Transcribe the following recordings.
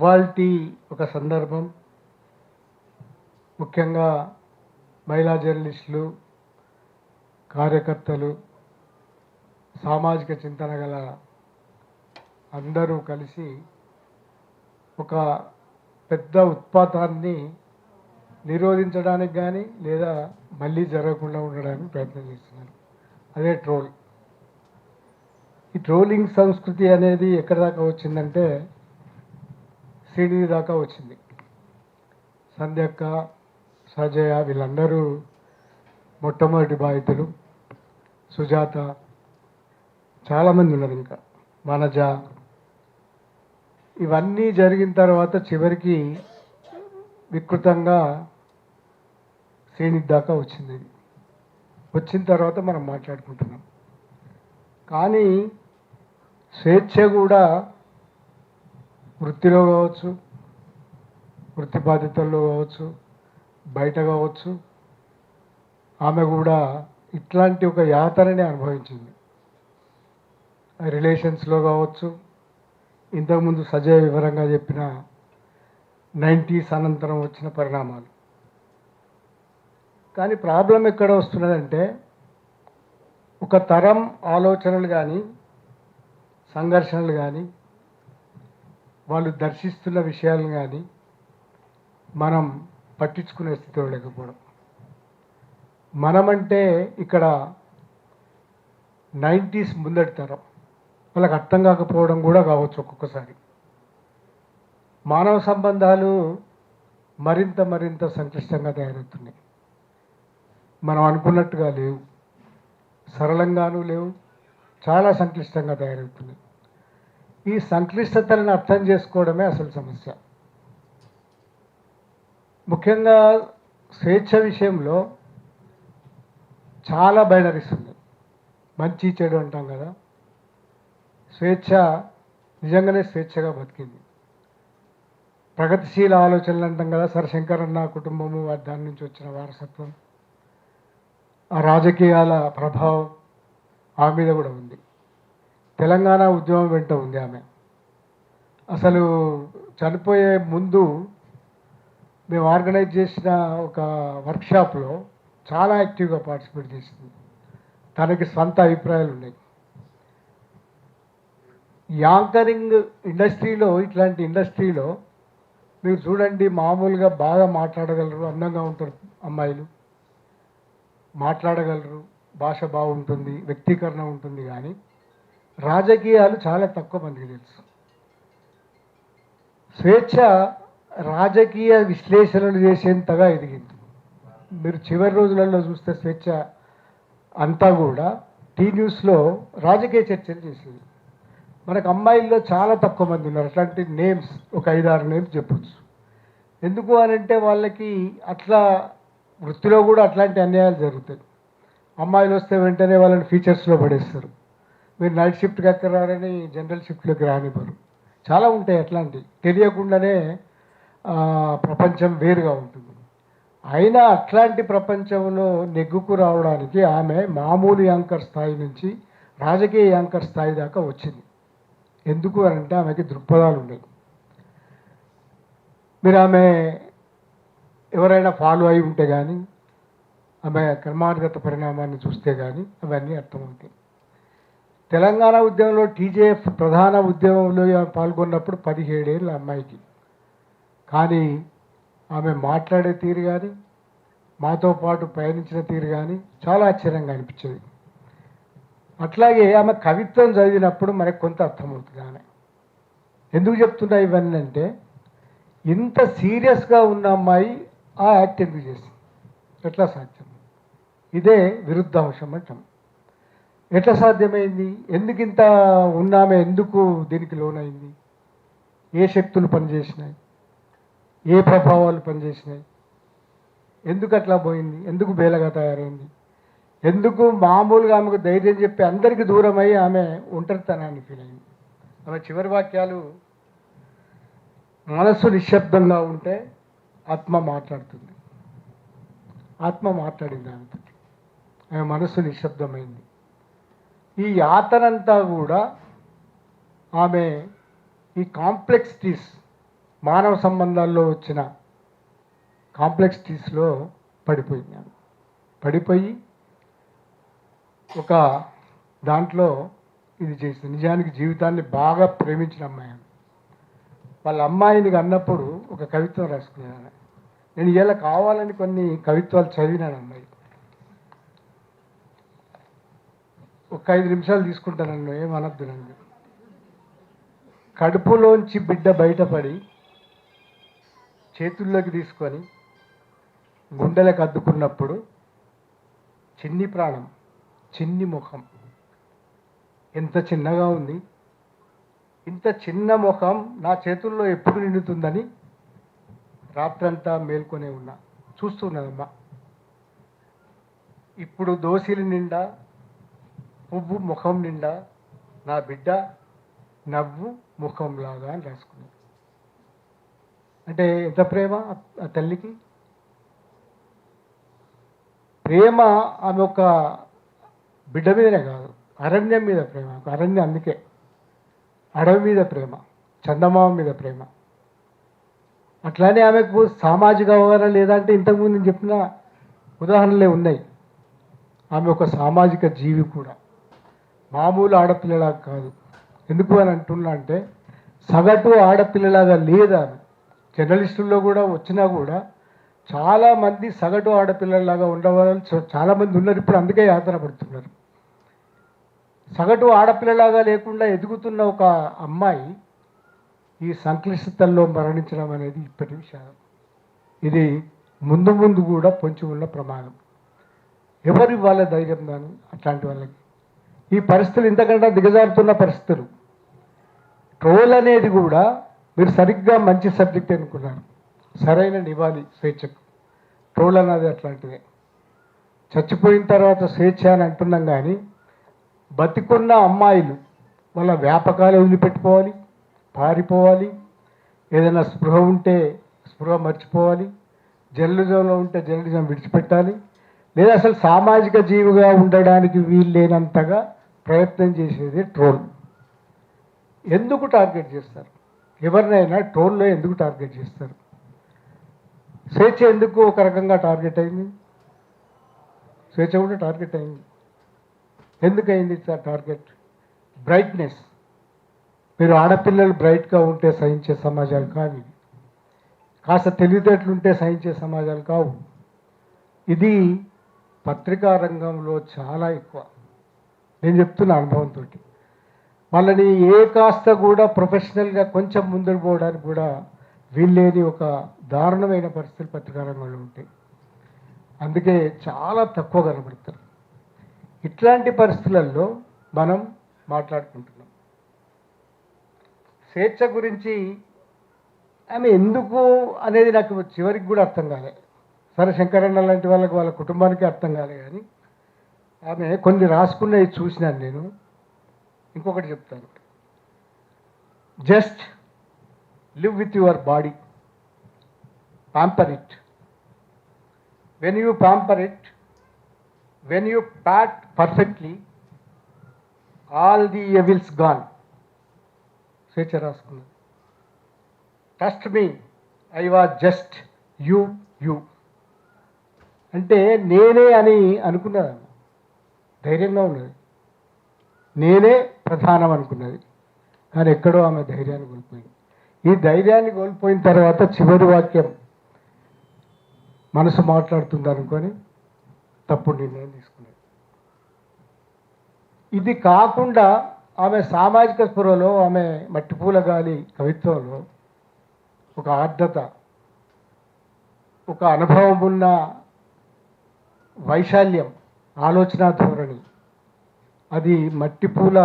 ఇవాల్టి ఒక సందర్భం ముఖ్యంగా మహిళా జర్నలిస్టులు, కార్యకర్తలు, సామాజిక చింతన గల అందరూ కలిసి ఒక పెద్ద ఉత్పాతాన్ని నిరోధించడానికి కానీ లేదా మళ్ళీ జరగకుండా ఉండడానికి ప్రయత్నం చేస్తున్నారు. అదే ట్రోల్. ఈ ట్రోలింగ్ సంస్కృతి అనేది ఎక్కడి దాకా వచ్చిందంటే శ్రీనిధి దాకా వచ్చింది. సంధ్యక్క, సజయ వీళ్ళందరూ మొట్టమొదటి బాధితులు. సుజాత, చాలామంది ఉన్నారు, ఇంకా వనజ. ఇవన్నీ జరిగిన తర్వాత చివరికి వికృతంగా శ్రీనిధి దాకా వచ్చింది. వచ్చిన తర్వాత మనం మాట్లాడుకుంటున్నాం. కానీ స్వేచ్ఛ కూడా వృత్తిలో కావచ్చు, వృత్తి బాధ్యతల్లో కావచ్చు, బయట కావచ్చు, ఆమె కూడా ఇట్లాంటి ఒక యాతనని అనుభవించింది. రిలేషన్స్లో కావచ్చు, ఇంతకుముందు సజయ్ వివరంగా చెప్పిన 90s అనంతరం వచ్చిన పరిణామాలు. కానీ ప్రాబ్లం ఎక్కడ వస్తున్నదంటే ఒక తరం ఆలోచనలు కానీ, సంఘర్షణలు కానీ, వాళ్ళు దర్శిస్తున్న విషయాలను కానీ మనం పట్టించుకునే స్థితిలో లేకపోవడం. మనమంటే ఇక్కడ 90s ముందటి తరం, వాళ్ళకి అర్థం కాకపోవడం కూడా కావచ్చు ఒక్కొక్కసారి. మానవ సంబంధాలు మరింత సంక్లిష్టంగా తయారవుతున్నాయి. మనం అనుకున్నట్టుగా లేవు, సరళంగానూ లేవు, చాలా సంక్లిష్టంగా తయారవుతున్నాయి. ఈ సంక్లిష్టతలను అర్థం చేసుకోవడమే అసలు సమస్య. ముఖ్యంగా స్వేచ్ఛ విషయంలో చాలా బైనరీస్ ఉన్నాయి. మంచి చెడు అంటాం కదా, స్వేచ్ఛ నిజంగానే స్వేచ్ఛగా బతికింది. ప్రగతిశీల ఆలోచనలు అంటాం కదా, శంకరన్న కుటుంబము దాని నుంచి వచ్చిన వారసత్వం, ఆ రాజకీయాల ప్రభావం ఆమె మీద కూడా ఉంది. తెలంగాణ ఉద్యమం వెంట ఉంది ఆమె. అసలు చనిపోయే ముందు మేము ఆర్గనైజ్ చేసిన ఒక వర్క్షాప్లో చాలా యాక్టివ్గా పార్టిసిపేట్ చేసింది. తనకి స్వంత అభిప్రాయాలు ఉన్నాయి. యాంకరింగ్ ఇండస్ట్రీలో, ఇట్లాంటి ఇండస్ట్రీలో మీరు చూడండి, మామూలుగా బాగా మాట్లాడగలరు, అందంగా ఉంటారు అమ్మాయిలు, మాట్లాడగలరు, భాష బాగుంటుంది, వ్యక్తీకరణ ఉంటుంది. కానీ రాజకీయాలు చాలా తక్కువ మందికి తెలుసు. స్వేచ్ఛ రాజకీయ విశ్లేషణలు చేసేంతగా ఎదిగింది. మీరు చివరి రోజులలో చూస్తే స్వేచ్ఛ అంతా కూడా టీ న్యూస్లో రాజకీయ చర్చలు చేసేది. మనకు అమ్మాయిల్లో చాలా తక్కువ మంది ఉన్నారు. అట్లాంటి నేమ్స్ ఒక 5-6 నేమ్స్ చెప్పచ్చు. ఎందుకు అనంటే వాళ్ళకి అట్లా వృత్తిలో కూడా అట్లాంటి అన్యాయాలు జరుగుతాయి. అమ్మాయిలు వస్తే వెంటనే వాళ్ళని ఫీచర్స్లో పడేస్తారు. మీరు నైట్ షిఫ్ట్కి ఎక్కరారని జనరల్ షిఫ్ట్లోకి రానివ్వరు. చాలా ఉంటాయి అట్లాంటివి. తెలియకుండానే ప్రపంచం వేరుగా ఉంటుంది. అయినా అట్లాంటి ప్రపంచంలో నెగ్గుకు రావడానికి ఆమె మామూలు యాంకర్ స్థాయి నుంచి రాజకీయ యాంకర్ స్థాయి దాకా వచ్చింది. ఎందుకు అనంటే ఆమెకి దృక్పథాలు ఉన్నాయి. మీరు ఆమె ఎవరైనా ఫాలో అయి ఉంటే కానీ, ఆమె క్రమానుగత పరిణామాన్ని చూస్తే కానీ అవన్నీ అర్థమవుతాయి. తెలంగాణ ఉద్యమంలో టీజేఎఫ్ ప్రధాన ఉద్యమంలో పాల్గొన్నప్పుడు 17 ఏళ్ళ అమ్మాయికి. కానీ ఆమె మాట్లాడే తీరు కానీ, మాతో పాటు పయనించిన తీరు కానీ చాలా ఆశ్చర్యంగా అనిపించేది. అట్లాగే ఆమె కవిత్వం చదివినప్పుడు మనకు కొంత అర్థమవుతుంది. ఆమె ఎందుకు చెప్తున్నా ఇవన్నీ అంటే, ఇంత సీరియస్గా ఉన్న అమ్మాయి ఆ యాక్ట్ ఎందుకు చేసింది? ఎట్లా సాధ్యం? ఇదే విరుద్ధాంశం అంటాం. ఎట్లా సాధ్యమైంది? ఎందుకు ఇంత ఉన్నామె ఎందుకు దీనికి లోనైంది? ఏ శక్తులు పనిచేసినాయి? ఏ ప్రభావాలు పనిచేసినాయి? ఎందుకు అట్లా పోయింది? ఎందుకు బేలగా తయారైంది? ఎందుకు మామూలుగా ఆమెకు ధైర్యం చెప్పి అందరికీ దూరమై ఆమె ఒంటరితనాన్ని ఫీల్ అయింది? ఆమె చివరి వాక్యాలు, మనస్సు నిశ్శబ్దంగా ఉంటే ఆత్మ మాట్లాడుతుంది. ఆత్మ మాట్లాడింది ఆమెతో. ఆమె మనస్సు నిశ్శబ్దమైంది. ఈ యాతనంతా కూడా ఆమె ఈ కాంప్లెక్సిటీస్ మానవ సంబంధాల్లో వచ్చిన కాంప్లెక్సిటీస్లో పడిపోయినాను. పడిపోయి ఒక దాంట్లో ఇది చేసింది. నిజానికి జీవితాన్ని బాగా ప్రేమించిన అమ్మాయి. వాళ్ళ అమ్మాయిని అన్నప్పుడు ఒక కవిత్వం రాసుకున్నాను. నేను ఇలా కావాలని కొన్ని కవిత్వాలు చదివినాను. అమ్మాయి ఒక 5 నిమిషాలు తీసుకుంటానన్ను, ఏమనద్దు నన్ను. కడుపులోంచి బిడ్డ బయటపడి చేతుల్లోకి తీసుకొని గుండెలకు అద్దుకున్నప్పుడు చిన్ని ప్రాణం, చిన్ని ముఖం ఎంత చిన్నగా ఉంది. ఇంత చిన్న ముఖం నా చేతుల్లో ఎప్పుడు నిండుతుందని రాత్రంతా మేల్కొనే ఉన్నా, చూస్తున్నదమ్మా. ఇప్పుడు దోసిలి నిండా పువ్వు ముఖం నిండా నా బిడ్డ నవ్వు ముఖంలాగా అని రాసుకున్నాను. అంటే ఎంత ప్రేమ ఆ తల్లికి. ప్రేమ ఆమె ఒక బిడ్డ మీదనే కాదు, అరణ్యం మీద ప్రేమ. అరణ్యం అందుకే అడవి మీద ప్రేమ, చందమామ మీద ప్రేమ. అట్లానే ఆమెకు సామాజిక అవగాహన లేదంటే ఇంతకుముందు నేను చెప్పిన ఉదాహరణలే ఉన్నాయి. ఆమె ఒక సామాజిక జీవి కూడా, మామూలు ఆడపిల్లలాగా కాదు. ఎందుకు అని అంటున్నా అంటే సగటు ఆడపిల్లలాగా లేదా. జర్నలిస్టుల్లో కూడా వచ్చినా కూడా చాలామంది సగటు ఆడపిల్లలాగా ఉండవాళ్ళు చాలామంది ఉన్నారు. ఇప్పుడు అందుకే యాతన పడుతున్నారు. సగటు ఆడపిల్లలాగా లేకుండా ఎదుగుతున్న ఒక అమ్మాయి ఈ సంక్లిష్టతల్లో మరణించడం అనేది ఇప్పటి విషయం. ఇది ముందు ముందు కూడా పొంచి ఉన్న ప్రమాదం. ఎవరు ఇవ్వాలి ధైర్యం దాని అట్లాంటి వాళ్ళకి? ఈ పరిస్థితులు ఇంతకంటే దిగజారుతున్న పరిస్థితులు. ట్రోల్ అనేది కూడా మీరు సరిగ్గా మంచి సబ్జెక్ట్ అనుకున్నారు, సరైన నివాళి స్వేచ్ఛకు. ట్రోల్ అన్నది అట్లాంటిదే. చచ్చిపోయిన తర్వాత స్వేచ్ఛ అని అంటున్నాం, కానీ బతికున్న అమ్మాయిలు వాళ్ళ వ్యాపకాలు వదిలిపెట్టుకోవాలి, పారిపోవాలి. ఏదైనా స్పృహ ఉంటే స్పృహ మర్చిపోవాలి, జర్నలిజంలో ఉంటే జర్నలిజం విడిచిపెట్టాలి, లేదా అసలు సామాజిక జీవిగా ఉండడానికి వీలు లేనంతగా ప్రయత్నం చేసేది ట్రోల్. ఎందుకు టార్గెట్ చేస్తారు? ఎవరినైనా ట్రోల్లో ఎందుకు టార్గెట్ చేస్తారు? స్వేచ్ఛ ఎందుకు ఒక రకంగా టార్గెట్ అయింది? స్వేచ్ఛ కూడా టార్గెట్ అయింది. ఎందుకయింది సార్ టార్గెట్? బ్రైట్నెస్. మీరు ఆడపిల్లలు బ్రైట్గా ఉంటే సహించే సమాజాలు కావు. కాస్త తెలివితేటలుంటే సహించే సమాజాలు కావు. ఇది పత్రికా రంగంలో చాలా ఎక్కువ. నేను చెప్తున్న అనుభవంతో. వాళ్ళని ఏ కాస్త కూడా ప్రొఫెషనల్గా కొంచెం ముందుకు పోవడానికి కూడా వీల్లేని ఒక దారుణమైన పరిస్థితులు పత్రికా రంగంలో ఉంటాయి. అందుకే చాలా తక్కువ కనబడతారు. ఇట్లాంటి పరిస్థితులలో మనం మాట్లాడుకుంటున్నాం. స్వేచ్ఛ గురించి ఆమె ఎందుకు అనేది నాకు చివరికి కూడా అర్థం కాలే. సరే, శంకరన్న లాంటి వాళ్ళకి, వాళ్ళ కుటుంబానికి అర్థం కాలే. కానీ ఆమె కొన్ని రాసుకున్నవి చూసినాను నేను. ఇంకొకటి చెప్తాను. Just live with your body, pamper it. When you pamper it, when you pat perfectly, all the evils gone. స్వేచ్ఛ రాసుకున్నది. Trust me, I was just you. అంటే నేనే అని అనుకున్నది. ధైర్యంగా ఉన్నది. నేనే ప్రధానం అనుకున్నది. కానీ ఎక్కడో ఆమె ధైర్యాన్ని కోల్పోయింది. ఈ ధైర్యాన్ని కోల్పోయిన తర్వాత చివరి వాక్యం మనసు మాట్లాడుతుంది అనుకొని తప్పుడు నిర్ణయం తీసుకున్నది. ఇది కాకుండా ఆమె సామాజిక స్పృహలో, ఆమె మట్టిపూల గాలి కవిత్వంలో ఒక ఆర్ద్రత, ఒక అనుభవం ఉన్న వైశాల్యం, ఆలోచన ధోరణి, అది మట్టిపూల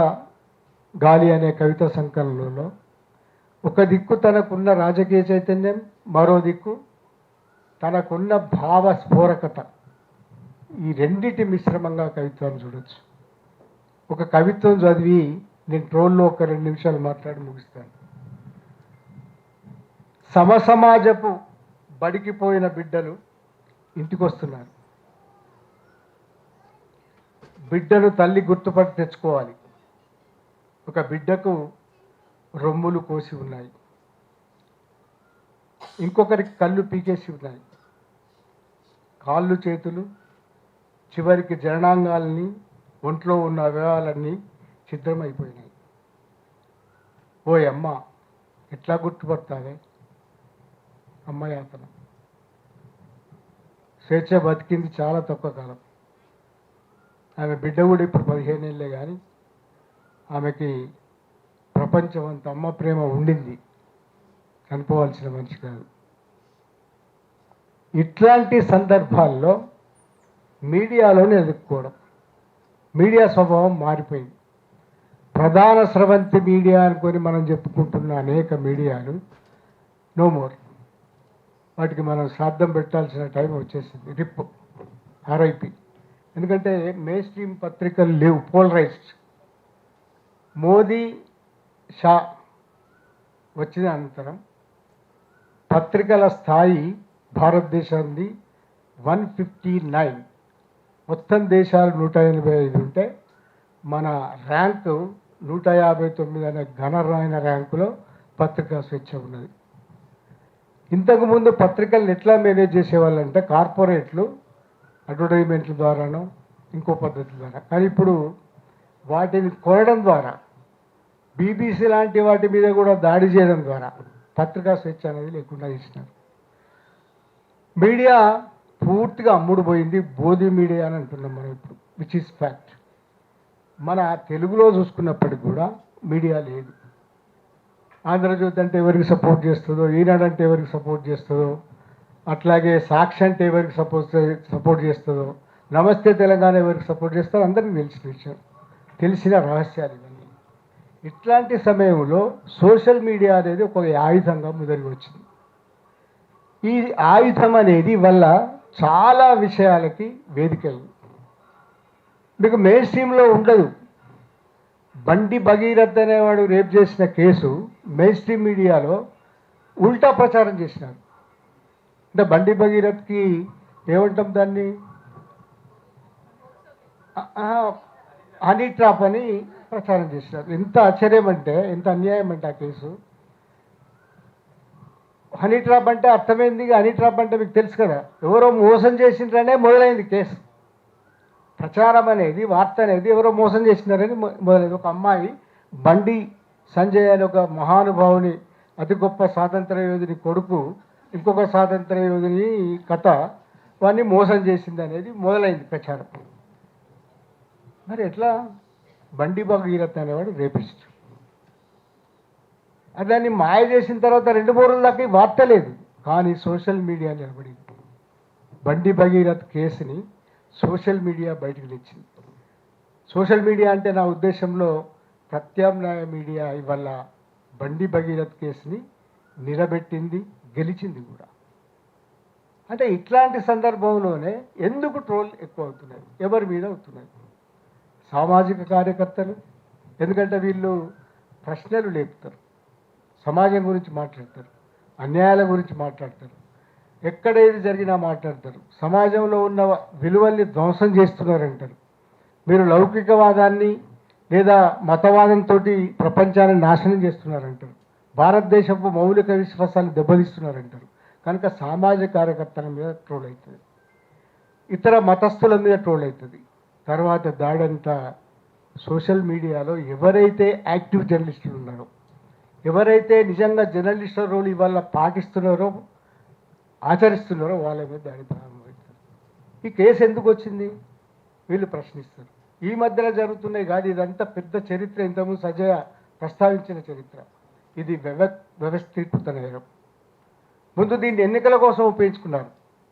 గాలి అనే కవితా సంకలనంలో ఒక దిక్కు తనకున్న రాజకీయ చైతన్యం, మరో దిక్కు తనకున్న భావ స్ఫోరకత, ఈ రెండింటి మిశ్రమంగా కవిత్వాన్ని చూడొచ్చు. ఒక కవిత్వం చదివి నేను ట్రోల్లో ఒక 2 నిమిషాలు మాట్లాడి ముగిస్తాను. సమసమాజపు బడికిపోయిన బిడ్డలు ఇంటికి వస్తున్నారు. బిడ్డను తల్లి గుర్తుపట్టి తెచ్చుకోవాలి. ఒక బిడ్డకు రొమ్ములు కోసి ఉన్నాయి. ఇంకొకరికి కళ్ళు పీకేసి ఉన్నాయి, కాళ్ళు చేతులు చివరికి జననాంగాల్ని ఒంట్లో ఉన్న అవయవాలన్నీ ఛిద్రమైపోయినాయి. ఓ అమ్మ ఎట్లా గుర్తుపడతావే అమ్మ యాతన. స్వేచ్ఛ బతికింది చాలా తక్కువ కాలం. ఆమె బిడ్డ కూడా ఇప్పుడు 15 ఏళ్ళే, కానీ ఆమెకి ప్రపంచం అంత అమ్మ ప్రేమ ఉండింది, చనిపోవాల్సిన మనిషి కాదు. ఇట్లాంటి సందర్భాల్లో మీడియాలోనే ఎదుర్కోవడం, మీడియా స్వభావం మారిపోయింది. ప్రధాన స్రవంతి మీడియా అనుకొని మనం చెప్పుకుంటున్న అనేక మీడియాలు నో మోర్. వాటికి మనం శ్రాద్ధం పెట్టాల్సిన టైం వచ్చేసింది, రిప్ ఆర్ఐపి. ఎందుకంటే మెయిన్ స్ట్రీమ్ పత్రికలు లేవు, పోలరైజ్డ్. మోదీ షా వచ్చిన అనంతరం పత్రికల స్థాయి భారతదేశాన్ని 159, మొత్తం దేశాలు 185 ఉంటే మన ర్యాంకు 159 అనే ఘనమైన ర్యాంకులో పత్రికా స్వేచ్ఛ ఉన్నది. ఇంతకుముందు పత్రికలను ఎట్లా మేనేజ్ చేసేవాళ్ళంటే కార్పొరేట్లు అడ్వర్టైజ్మెంట్ల ద్వారానో ఇంకో పద్ధతి ద్వారా, కానీ ఇప్పుడు వాటిని కొనడం ద్వారా, బీబీసీ లాంటి వాటి మీద కూడా దాడి చేయడం ద్వారా పత్రికా స్వేచ్ఛ అనేది లేకుండా చేసినారు. మీడియా పూర్తిగా అమ్ముడు పోయింది, బోధి మీడియా అని అంటున్నాం మనం ఇప్పుడు, విచ్ ఈస్ ఫ్యాక్ట్. మన తెలుగులో చూసుకున్నప్పటికి కూడా మీడియా లేదు. ఆంధ్రజ్యోతి అంటే ఎవరికి సపోర్ట్ చేస్తుందో, ఈనాడు అంటే ఎవరికి సపోర్ట్ చేస్తుందో, అట్లాగే సాక్షి అంటే ఎవరికి సపోర్ట్ చేస్తుందో, నమస్తే తెలంగాణ ఎవరికి సపోర్ట్ చేస్తుందో అందరికీ తెలిసిన విషయం, తెలిసిన రహస్యాలు ఇవన్నీ. ఇట్లాంటి సమయంలో సోషల్ మీడియా అనేది ఒక ఆయుధంగా ముదిరి వచ్చింది. ఈ ఆయుధం అనేది వల్ల చాలా విషయాలకి వేదిక అయింది. మీకు మెయిన్ స్ట్రీమ్లో ఉండదు. బండి భగీరథ్ అనేవాడు రేప్ చేసిన కేసు మెయిన్ స్ట్రీమ్ మీడియాలో ఉల్టా ప్రచారం చేసినారు. అంటే బండి భగీరథ్కి ఏమంటాం దాన్ని, హనీ ట్రాప్ అని ప్రచారం చేసినారు. ఎంత ఆశ్చర్యం అంటే, ఎంత అన్యాయం అంటే ఆ కేసు. హనీ ట్రాప్ అంటే అర్థమైంది, హనీ ట్రాప్ అంటే మీకు తెలుసు కదా, ఎవరో మోసం చేసిండ్రనే మొదలైంది కేసు. ప్రచారం అనేది, వార్త అనేది ఎవరో మోసం చేసినారని మొదలైంది. ఒక అమ్మాయి బండి సంజయ్ అని ఒక మహానుభావుని, అతి గొప్ప స్వాతంత్ర యోధుని కొడుకు ఇంకొక స్వాతంత్ర యోధుని కథ, వాడిని మోసం చేసింది అనేది మొదలైంది ప్రచారం. మరి ఎట్లా? బండి భగీరథ్ అనేవాడు రేపిస్ట్. దాన్ని మాయ చేసిన తర్వాత 2-3 రోజుల దాకా వార్త లేదు, కానీ సోషల్ మీడియా నిలబడింది. బండి భగీరథ్ కేసుని సోషల్ మీడియా బయటకు తెచ్చింది. సోషల్ మీడియా అంటే నా ఉద్దేశంలో ప్రత్యామ్నాయ మీడియా ఇవాళ బండి భగీరథ్ కేసుని నిలబెట్టింది, గెలిచింది కూడా. అంటే ఇట్లాంటి సందర్భంలోనే ఎందుకు ట్రోల్ ఎక్కువ అవుతున్నాయి, ఎవరి మీద అవుతున్నాయి? సామాజిక కార్యకర్తలు. ఎందుకంటే వీళ్ళు ప్రశ్నలు లేపుతారు, సమాజం గురించి మాట్లాడతారు, అన్యాయాల గురించి మాట్లాడతారు, ఎక్కడ ఏది జరిగినా మాట్లాడతారు, సమాజంలో ఉన్న విలువల్ని ధ్వంసం చేస్తున్నారంటారు. మీరు లౌకికవాదాన్ని లేదా మతవాదంతో ప్రపంచాన్ని నాశనం చేస్తున్నారంటారు, భారతదేశపు మౌలిక విశ్వాసాన్ని దెబ్బతీస్తున్నారంటారు. కనుక సామాజిక కార్యకర్తల మీద ట్రోల్ అవుతుంది, ఇతర మతస్థుల మీద ట్రోల్ అవుతుంది. తర్వాత దాడంతా సోషల్ మీడియాలో ఎవరైతే యాక్టివ్ జర్నలిస్టులు ఉన్నారో, ఎవరైతే నిజంగా జర్నలిస్టుల రోల్ ఇవాళ పాటిస్తున్నారో, ఆచరిస్తున్నారో వాళ్ళ మీద దాడి ప్రారంభమవుతుంది. ఈ కేసు ఎందుకు వచ్చింది వీళ్ళు ప్రశ్నిస్తారు. ఈ మధ్యన జరుగుతున్నాయి కాదు, ఇదంతా పెద్ద చరిత్ర, ఇంతకుముందు సజయ ప్రస్తావించిన చరిత్ర. ఇది వ్యవస్థీకృత నేరం. ముందు దీన్ని ఎన్నికల కోసం ఉపయోగించుకున్నారు.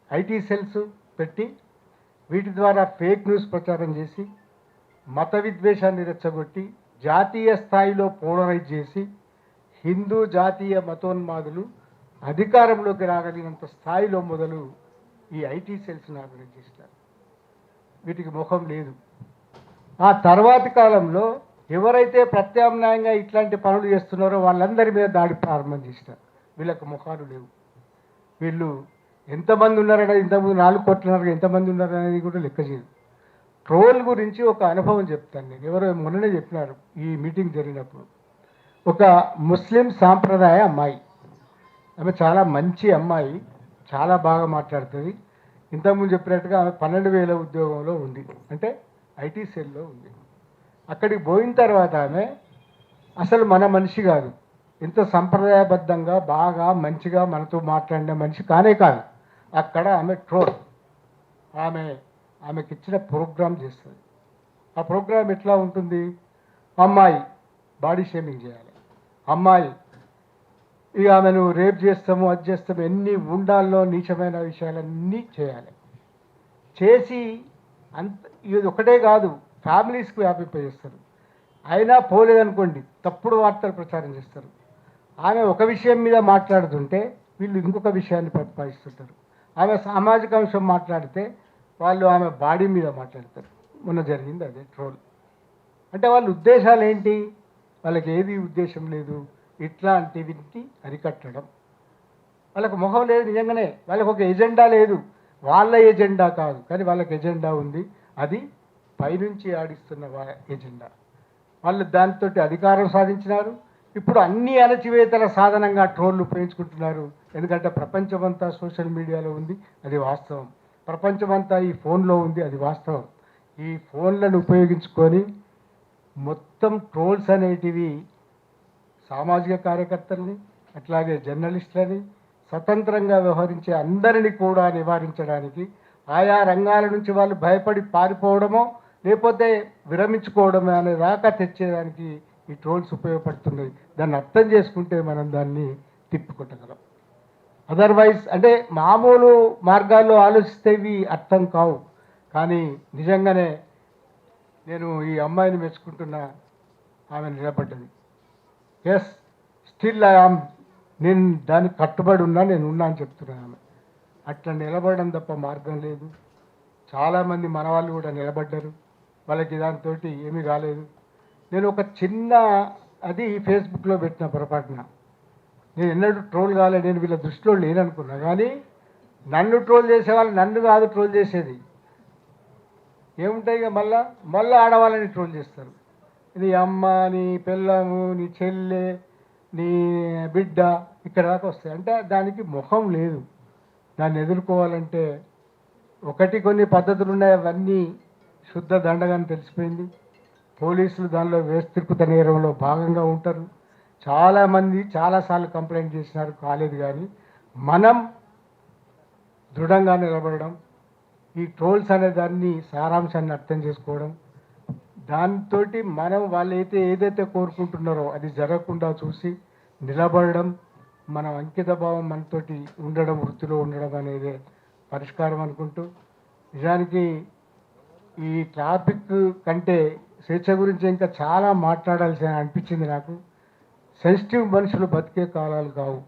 ఐటీ సెల్స్ పెట్టి వీటి ద్వారా ఫేక్ న్యూస్ ప్రచారం చేసి, మత విద్వేషాన్ని రెచ్చగొట్టి, జాతీయ స్థాయిలో పోలరైజ్ చేసి, హిందూ జాతీయ మతోన్మాదులు అధికారంలోకి రాగలిగినంత స్థాయిలో మొదలు ఈ ఐటీ సెల్స్ని ఆర్గనైజ్ చేస్తారు. వీటికి ముఖం లేదు. ఆ తర్వాతి కాలంలో ఎవరైతే ప్రత్యామ్నాయంగా ఇట్లాంటి పనులు చేస్తున్నారో వాళ్ళందరి మీద దాడి ప్రారంభం చేసినారు. వీళ్ళకు ముఖాలు లేవు. వీళ్ళు ఎంతమంది ఉన్నారనేది, ఇంతకుముందు 4 కోట్లన్నర ఎంతమంది ఉన్నారనేది కూడా లెక్క చేయదు. ట్రోల్ గురించి ఒక అనుభవం చెప్తాను నేను. ఎవరో మొన్ననే చెప్పినారు ఈ మీటింగ్ జరిగినప్పుడు. ఒక ముస్లిం సాంప్రదాయ అమ్మాయి ఆమె చాలా మంచి అమ్మాయి, చాలా బాగా మాట్లాడుతుంది. ఇంతకుముందు చెప్పినట్టుగా ఆమె 12,000 ఉద్యోగంలో ఉంది, అంటే ఐటీ సెల్లో ఉంది. అక్కడికి పోయిన తర్వాత ఆమె అసలు మన మనిషి కాదు, ఇంత సంప్రదాయబద్ధంగా బాగా మంచిగా మనతో మాట్లాడిన మనిషి కానే కాదు. అక్కడ ఆమె ట్రోల్, ఆమెకి ఇచ్చిన ప్రోగ్రామ్ చేస్తుంది. ఆ ప్రోగ్రామ్ ఎట్లా ఉంటుంది? అమ్మాయి బాడీ షేమింగ్ చేయాలి, అమ్మాయి ఇక ఆమెను రేప్ చేస్తాము, అది చేస్తాము, ఎన్ని ఉండాల్లో నీచమైన విషయాలన్నీ చేయాలి. చేసి ఇది ఒకటే కాదు, ఫ్యామిలీస్కి వ్యాపింపజేస్తారు. అయినా పోలేదనుకోండి, తప్పుడు వార్తలు ప్రచారం చేస్తారు. ఆమె ఒక విషయం మీద మాట్లాడుతుంటే వీళ్ళు ఇంకొక విషయాన్ని ప్రతిపాదిస్తుంటారు. ఆమె సామాజిక అంశం మాట్లాడితే వాళ్ళు ఆమె బాడీ మీద మాట్లాడతారు. మొన్న జరిగింది అదే ట్రోల్. అంటే వాళ్ళ ఉద్దేశాలు ఏంటి? వాళ్ళకి ఏది ఉద్దేశం లేదు, ఇట్లాంటివికి అరికట్టడం. వాళ్ళకు మొహం లేదు నిజంగానే, వాళ్ళకు ఒక ఎజెండా లేదు, వాళ్ళ ఎజెండా కాదు, కానీ వాళ్ళకి ఎజెండా ఉంది. అది పైనుంచి ఆడిస్తున్న ఎజెండా. వాళ్ళు దాంతో అధికారం సాధించినారు. ఇప్పుడు అన్ని అణచివేతల సాధనంగా ట్రోల్లు ఉపయోగించుకుంటున్నారు. ఎందుకంటే ప్రపంచమంతా సోషల్ మీడియాలో ఉంది, అది వాస్తవం. ప్రపంచమంతా ఈ ఫోన్లో ఉంది, అది వాస్తవం. ఈ ఫోన్లను ఉపయోగించుకొని మొత్తం ట్రోల్స్ అనేటివి సామాజిక కార్యకర్తల్ని, అట్లాగే జర్నలిస్టులని, స్వతంత్రంగా వ్యవహరించే అందరినీ కూడా నివారించడానికి, ఆయా రంగాల నుంచి వాళ్ళు భయపడి పారిపోవడమో లేకపోతే విరమించుకోవడమే అనే దాకా తెచ్చేదానికి ఈ ట్రోల్స్ ఉపయోగపడుతున్నాయి. దాన్ని అర్థం చేసుకుంటే మనం దాన్ని తిప్పుకొట్టగలం. అదర్వైజ్ అంటే మామూలు మార్గాల్లో ఆలోచిస్తే ఇవి అర్థం కావు. కానీ నిజంగానే నేను ఈ అమ్మాయిని మెచ్చుకుంటున్నా, ఆమె నిలబడ్డది. ఎస్, స్టిల్ ఐఆమ్, నేను దానికి కట్టుబడి ఉన్నా, నేను ఉన్నా అని చెప్తున్నాను. ఆమె అట్లా నిలబడడం తప్ప మార్గం లేదు. చాలామంది మన వాళ్ళు కూడా నిలబడ్డారు, వాళ్ళకి దాంతో ఏమీ కాలేదు. నేను ఒక చిన్న అది ఫేస్బుక్లో పెట్టిన పొరపాటున, నేను ఎన్నడూ ట్రోల్ కాలేదు, నేను వీళ్ళ దృష్టిలో లేననుకున్నా. కానీ నన్ను ట్రోల్ చేసేవాళ్ళు నన్ను కాదు ట్రోల్ చేసేది. ఏముంటాయి ఇక మళ్ళీ ఆడవాళ్ళని ట్రోల్ చేస్తారు. నీ అమ్మ, నీ పిల్లము, నీ చెల్లె, నీ బిడ్డ, ఇక్కడ దాకా వస్తాయి. అంటే దానికి ముఖం లేదు. దాన్ని ఎదుర్కోవాలంటే కొన్ని పద్ధతులు ఉన్నాయి, అవన్నీ శుద్ధ దండగాని తెలిసిపోయింది. పోలీసులు దానిలో వేస్తిరుకుత నేరంలో భాగంగా ఉంటారు. చాలామంది చాలాసార్లు కంప్లైంట్ చేసినారు, కాలేదు. కానీ మనం దృఢంగా నిలబడడం, ఈ ట్రోల్స్ అనే దాన్ని సారాంశాన్ని అర్థం చేసుకోవడం, దాంతో మనం వాళ్ళు ఏదైతే కోరుకుంటున్నారో అది జరగకుండా చూసి నిలబడడం, మనం అంకిత భావం మనతోటి ఉండడం, వృత్తిలో ఉండడం అనేది పరిష్కారం అనుకుంటూ, నిజానికి ఈ టాపిక్ కంటే స్వేచ్ఛ గురించి ఇంకా చాలా మాట్లాడాల్సి అనిపించింది నాకు. సెన్సిటివ్ మనుషులు బతికే కాలాలు కావు.